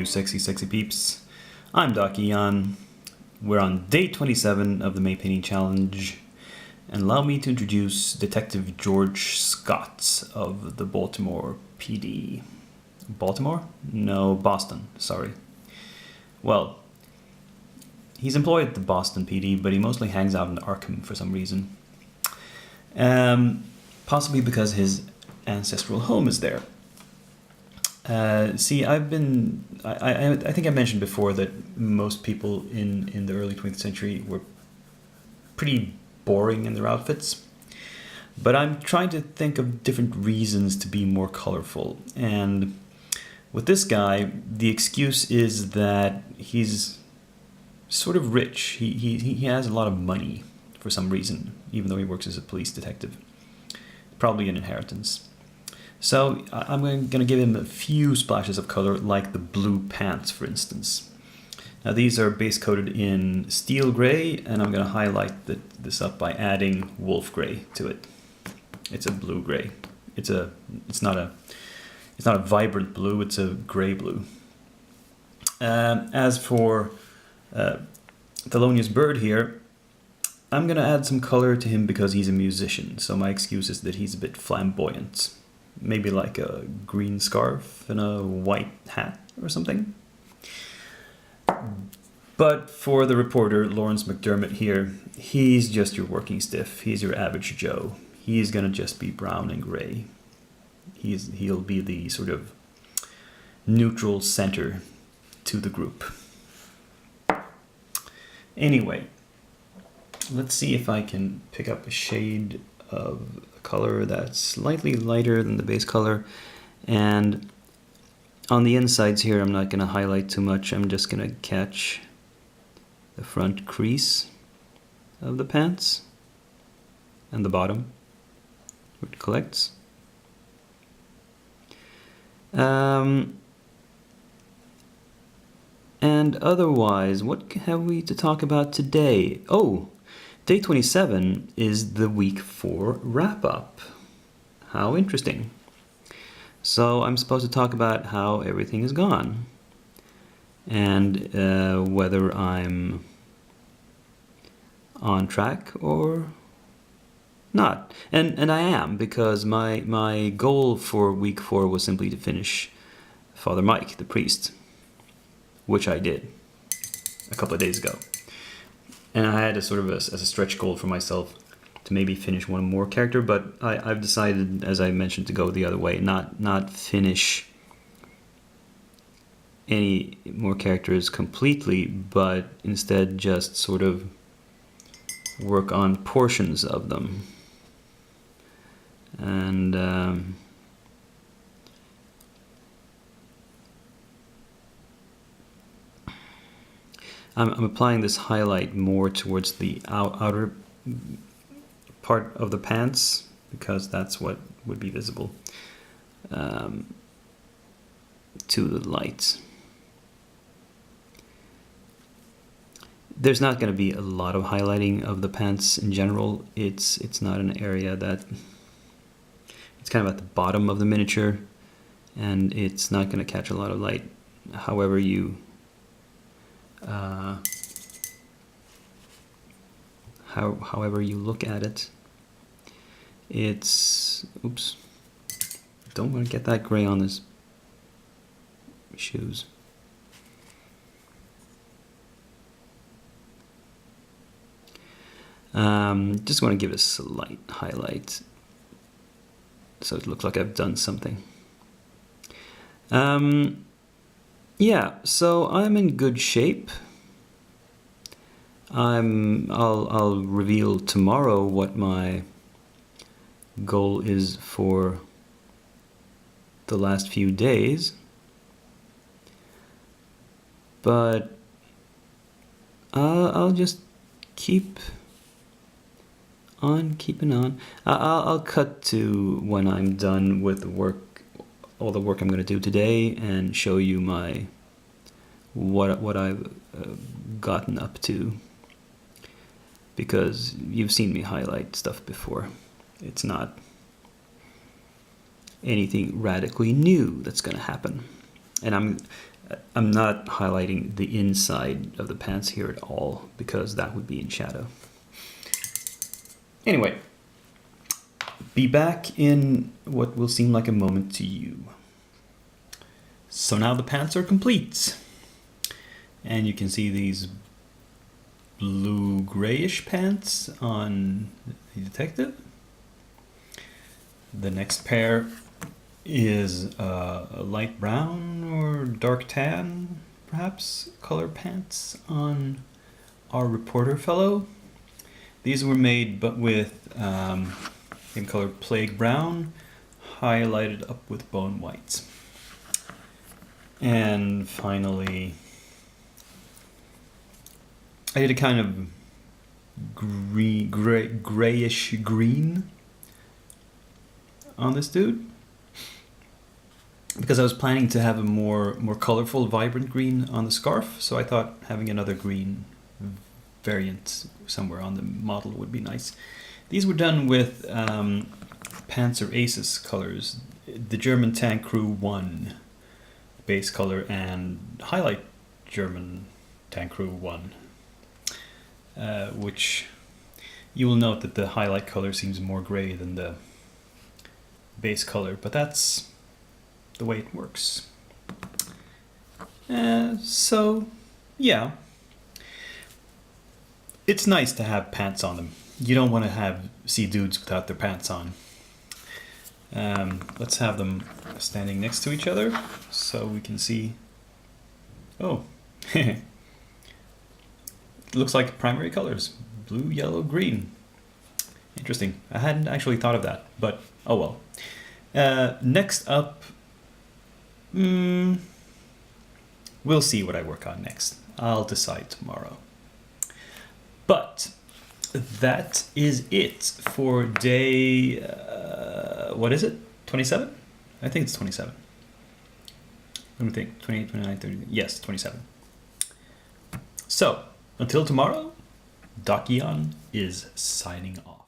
sexy peeps. I'm Doc Eon. We're on day 27 of the May Painting Challenge, and allow me to introduce Detective George Scott of the Baltimore PD. Baltimore? No, Boston, sorry. Well, he's employed at the Boston PD, but he mostly hangs out in Arkham for some reason. Possibly because his ancestral home is there. See, I think I mentioned before that most people in the early 20th century were pretty boring in their outfits. But I'm trying to think of different reasons to be more colorful. And with this guy, the excuse is that he's sort of rich. He has a lot of money for some reason, even though he works as a police detective. Probably an inheritance. So I'm going to give him a few splashes of color, like the blue pants, for instance. Now these are base coated in steel gray, and I'm going to highlight this up by adding wolf gray to it. It's a blue gray. It's not a vibrant blue. It's a gray blue. As for Thelonious Bird here, I'm going to add some color to him because he's a musician. So my excuse is that he's a bit flamboyant. Maybe like a green scarf and a white hat or something. But for the reporter, Lawrence McDermott here, he's just your working stiff. He's your average Joe. He's gonna just be brown and gray. He'll be the sort of neutral center to the group. Anyway, let's see if I can pick up a shade of color that's slightly lighter than the base color, and on the insides here I'm not going to highlight too much. I'm just going to catch the front crease of the pants and the bottom where it collects. And otherwise, what have we to talk about today? Oh, Day 27 is the week 4 wrap-up. How interesting. So I'm supposed to talk about how everything has gone and whether I'm on track or not. And I am, because my goal for week 4 was simply to finish Father Mike, the priest, which I did a couple of days ago. And I had as a stretch goal for myself to maybe finish one more character, but I've decided, as I mentioned, to go the other way, not finish any more characters completely, but instead just sort of work on portions of them. And I'm applying this highlight more towards the outer part of the pants, because that's what would be visible to the light. There's not going to be a lot of highlighting of the pants in general. It's not an area that... It's kind of at the bottom of the miniature, and it's not going to catch a lot of light. However you however you look at it, it's... Oops. Don't want to get that gray on his shoes. Just want to give a slight highlight so it looks like I've done something. Yeah, so I'm in good shape. I'll reveal tomorrow what my goal is for the last few days. But I'll just keep on keeping on. I'll cut to when I'm done with the work, all the work I'm going to do today, and show you what I've gotten up to, because you've seen me highlight stuff before. It's not anything radically new that's going to happen. And I'm not highlighting the inside of the pants here at all because that would be in shadow. Anyway, be back in what will seem like a moment to you. So now the pants are complete. And you can see these blue grayish pants on the detective. The next pair is a light brown or dark tan, perhaps, color pants on our reporter fellow. These were made but with in color plague brown, highlighted up with bone whites. And finally, I did a kind of grayish green on this dude, because I was planning to have a more colorful, vibrant green on the scarf, so I thought having another green variant somewhere on the model would be nice. These were done with Panzer Aces colors, the German Tank Crew 1 base color and highlight German Tank Crew 1, which you will note that the highlight color seems more gray than the base color, but that's the way it works. So, yeah. It's nice to have pants on them. You don't want to see dudes without their pants on. Let's have them standing next to each other so we can see. Oh, it looks like primary colors: blue, yellow, green. Interesting. I hadn't actually thought of that, but oh well. Next up, we'll see what I work on next. I'll decide tomorrow. But that is it for day, what is it? 27? I think it's 27. Let me think, 28, 29, 30, yes, 27. So, until tomorrow, Dakian is signing off.